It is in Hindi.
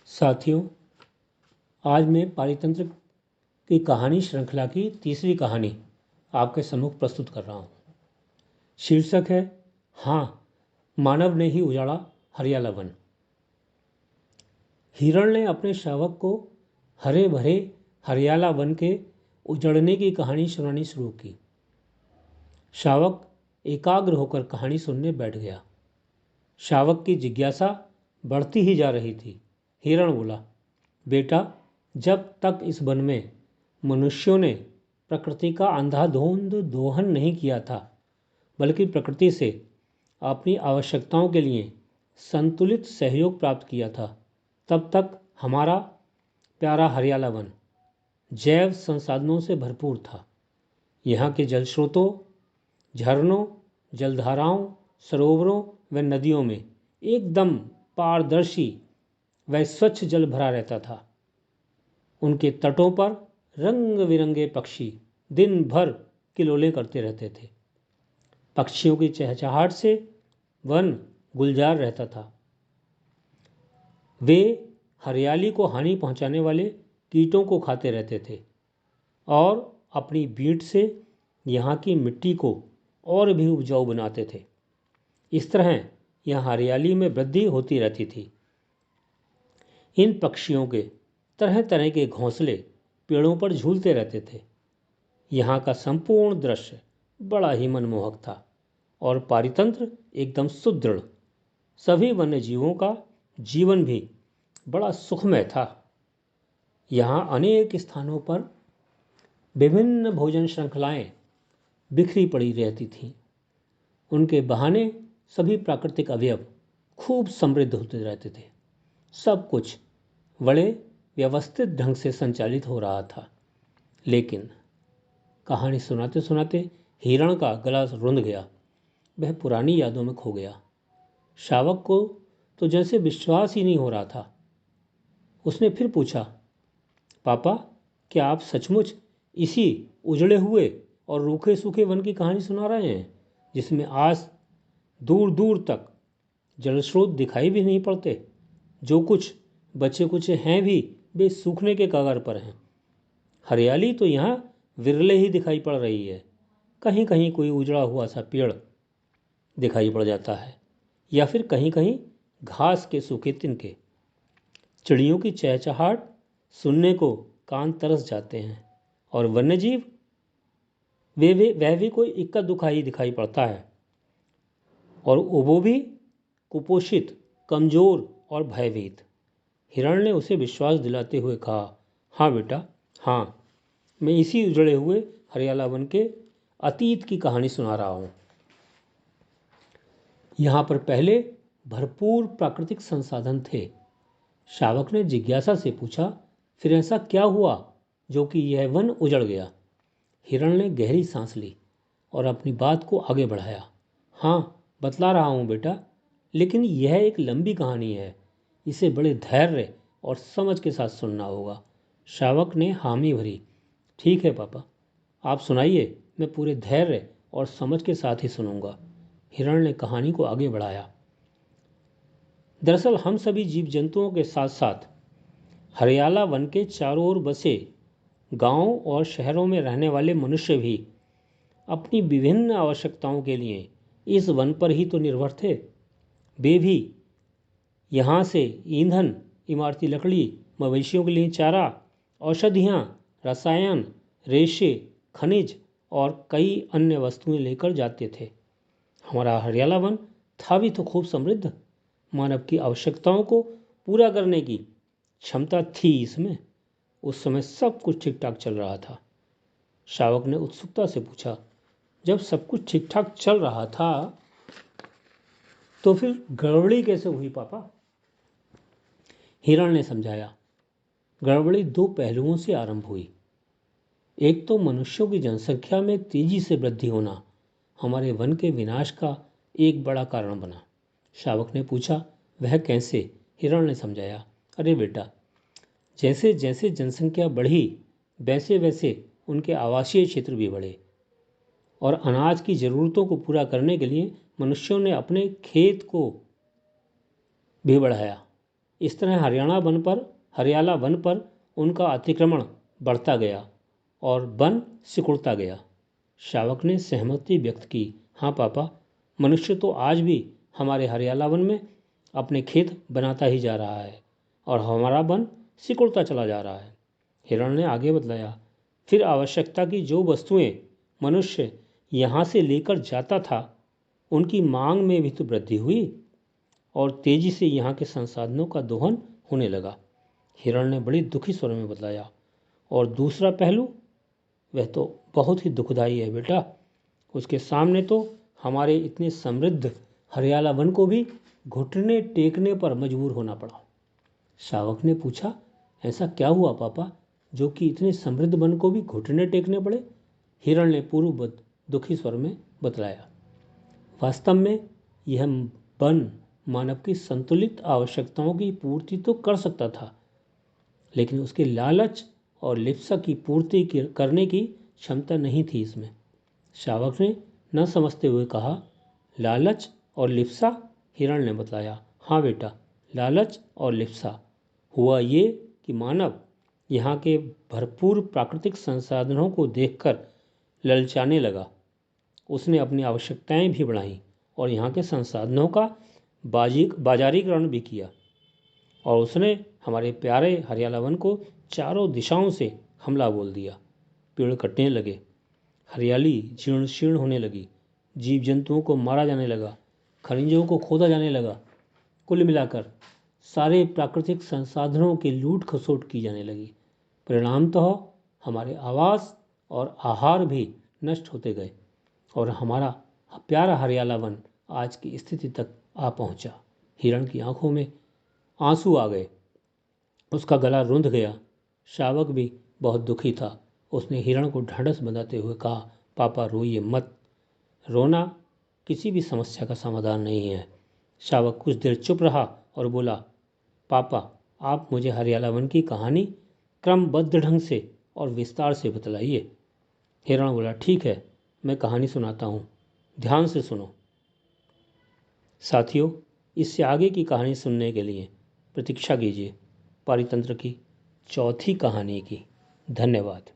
साथियों, आज मैं पारितंत्र की कहानी श्रृंखला की तीसरी कहानी आपके सम्मुख प्रस्तुत कर रहा हूँ। शीर्षक है हाँ, मानव ने ही उजाड़ा हरियाला वन। हिरण ने अपने शावक को हरे भरे हरियाला वन के उजड़ने की कहानी सुनानी शुरू की। शावक एकाग्र होकर कहानी सुनने बैठ गया। शावक की जिज्ञासा बढ़ती ही जा रही थी। हिरण बोला, बेटा, जब तक इस वन में मनुष्यों ने प्रकृति का अंधाधुंध दोहन नहीं किया था, बल्कि प्रकृति से अपनी आवश्यकताओं के लिए संतुलित सहयोग प्राप्त किया था, तब तक हमारा प्यारा हरियाला वन जैव संसाधनों से भरपूर था। यहाँ के जल स्रोतों, झरनों, जलधाराओं, सरोवरों व नदियों में एकदम पारदर्शी व स्वच्छ जल भरा रहता था। उनके तटों पर रंग बिरंगे पक्षी दिन भर किलोले करते रहते थे। पक्षियों की चहचहाहट से वन गुलजार रहता था। वे हरियाली को हानि पहुंचाने वाले कीटों को खाते रहते थे और अपनी बीट से यहाँ की मिट्टी को और भी उपजाऊ बनाते थे। इस तरह यहाँ हरियाली में वृद्धि होती रहती थी। इन पक्षियों के तरह तरह के घोंसले पेड़ों पर झूलते रहते थे। यहाँ का संपूर्ण दृश्य बड़ा ही मनमोहक था और पारितंत्र एकदम सुदृढ़। सभी वन्य जीवों का जीवन भी बड़ा सुखमय था। यहाँ अनेक स्थानों पर विभिन्न भोजन श्रृंखलाएं बिखरी पड़ी रहती थीं। उनके बहाने सभी प्राकृतिक अवयव खूब समृद्ध होते रहते थे। सब कुछ बड़े व्यवस्थित ढंग से संचालित हो रहा था। लेकिन कहानी सुनाते सुनाते हिरण का गला रुंध गया। वह पुरानी यादों में खो गया। शावक को तो जैसे विश्वास ही नहीं हो रहा था। उसने फिर पूछा, पापा, क्या आप सचमुच इसी उजड़े हुए और रूखे सूखे वन की कहानी सुना रहे हैं, जिसमें आज दूर दूर तक जलस्रोत दिखाई भी नहीं पड़ते? जो कुछ बचे कुछ हैं भी वे सूखने के कगार पर हैं। हरियाली तो यहाँ विरले ही दिखाई पड़ रही है। कहीं कहीं कोई उजड़ा हुआ सा पेड़ दिखाई पड़ जाता है, या फिर कहीं कहीं घास के सूखे तिनके। चिड़ियों की चहचहाहट सुनने को कान तरस जाते हैं और वन्यजीव वह भी कोई इक्का दुक्का ही दिखाई पड़ता है, और वो भी कुपोषित, कमजोर और भयभीत। हिरण ने उसे विश्वास दिलाते हुए कहा, हाँ बेटा, हाँ, मैं इसी उजड़े हुए हरियाला वन के अतीत की कहानी सुना रहा हूँ। यहाँ पर पहले भरपूर प्राकृतिक संसाधन थे। शावक ने जिज्ञासा से पूछा, फिर ऐसा क्या हुआ जो कि यह वन उजड़ गया? हिरण ने गहरी सांस ली और अपनी बात को आगे बढ़ाया। हाँ, बतला रहा हूँ बेटा, लेकिन यह एक लंबी कहानी है। इसे बड़े धैर्य और समझ के साथ सुनना होगा। शावक ने हामी भरी। ठीक है पापा, आप सुनाइए, मैं पूरे धैर्य और समझ के साथ ही सुनूंगा। हिरण ने कहानी को आगे बढ़ाया। दरअसल हम सभी जीव जंतुओं के साथ साथ हरियाला वन के चारों ओर बसे गांवों और शहरों में रहने वाले मनुष्य भी अपनी विभिन्न आवश्यकताओं के लिए इस वन पर ही तो निर्भर थे। वे भी यहाँ से ईंधन, इमारती लकड़ी, मवेशियों के लिए चारा, औषधियाँ, रसायन, रेशे, खनिज और कई अन्य वस्तुएं लेकर जाते थे। हमारा हरियाला वन था भी तो खूब समृद्ध। मानव की आवश्यकताओं को पूरा करने की क्षमता थी इसमें। उस समय सब कुछ ठीक ठाक चल रहा था। शावक ने उत्सुकता से पूछा, जब सब कुछ ठीक ठाक चल रहा था तो फिर गड़बड़ी कैसे हुई पापा? हिरण ने समझाया, गड़बड़ी दो पहलुओं से आरंभ हुई। एक तो मनुष्यों की जनसंख्या में तेजी से वृद्धि होना हमारे वन के विनाश का एक बड़ा कारण बना। शावक ने पूछा, वह कैसे? हिरण ने समझाया, अरे बेटा, जैसे जैसे जनसंख्या बढ़ी वैसे वैसे उनके आवासीय क्षेत्र भी बढ़े और अनाज की ज़रूरतों को पूरा करने के लिए मनुष्यों ने अपने खेत को भी बढ़ाया। इस तरह हरियाला वन पर उनका अतिक्रमण बढ़ता गया और वन सिकुड़ता गया। शावक ने सहमति व्यक्त की। हाँ पापा, मनुष्य तो आज भी हमारे हरियाला वन में अपने खेत बनाता ही जा रहा है और हमारा वन सिकुड़ता चला जा रहा है। हिरण ने आगे बतलाया, फिर आवश्यकता की जो वस्तुएं मनुष्य यहाँ से लेकर जाता था उनकी मांग में भी तो वृद्धि हुई और तेजी से यहाँ के संसाधनों का दोहन होने लगा। हिरण ने बड़ी दुखी स्वर में बतलाया, और दूसरा पहलू, वह तो बहुत ही दुखदाई है बेटा। उसके सामने तो हमारे इतने समृद्ध हरियाला वन को भी घुटने टेकने पर मजबूर होना पड़ा। शावक ने पूछा, ऐसा क्या हुआ पापा जो कि इतने समृद्ध वन को भी घुटने टेकने पड़े? हिरण ने पूर्व दुखी स्वर में बतलाया, वास्तव में यह वन मानव की संतुलित आवश्यकताओं की पूर्ति तो कर सकता था, लेकिन उसके लालच और लिप्सा की पूर्ति करने की क्षमता नहीं थी इसमें। शावक ने न समझते हुए कहा, लालच और लिप्सा? हिरण ने बतलाया, हाँ बेटा, लालच और लिप्सा। हुआ ये कि मानव यहाँ के भरपूर प्राकृतिक संसाधनों को देखकर ललचाने लगा। उसने अपनी आवश्यकताएं भी बढ़ाईं और यहाँ के संसाधनों का बाजारीकरण भी किया, और उसने हमारे प्यारे हरियाला वन को चारों दिशाओं से हमला बोल दिया। पेड़ कटने लगे, हरियाली जीर्ण शीर्ण होने लगी, जीव जंतुओं को मारा जाने लगा, खनिजों को खोदा जाने लगा। कुल मिलाकर सारे प्राकृतिक संसाधनों की लूट खसोट की जाने लगी। परिणामतः हमारे आवास और आहार भी नष्ट होते गए और हमारा प्यारा हरियाला वन आज की स्थिति तक आ पहुंचा। हिरण की आंखों में आंसू आ गए, उसका गला रुंध गया। शावक भी बहुत दुखी था। उसने हिरण को ढांढस बंधाते हुए कहा, पापा रोइए मत, रोना किसी भी समस्या का समाधान नहीं है। शावक कुछ देर चुप रहा और बोला, पापा आप मुझे हरियाला वन की कहानी क्रमबद्ध ढंग से और विस्तार से बतलाइए। हिरण बोला, ठीक है, मैं कहानी सुनाता हूँ, ध्यान से सुनो। साथियों, इससे आगे की कहानी सुनने के लिए प्रतीक्षा कीजिए पारितंत्र की चौथी कहानी की। धन्यवाद।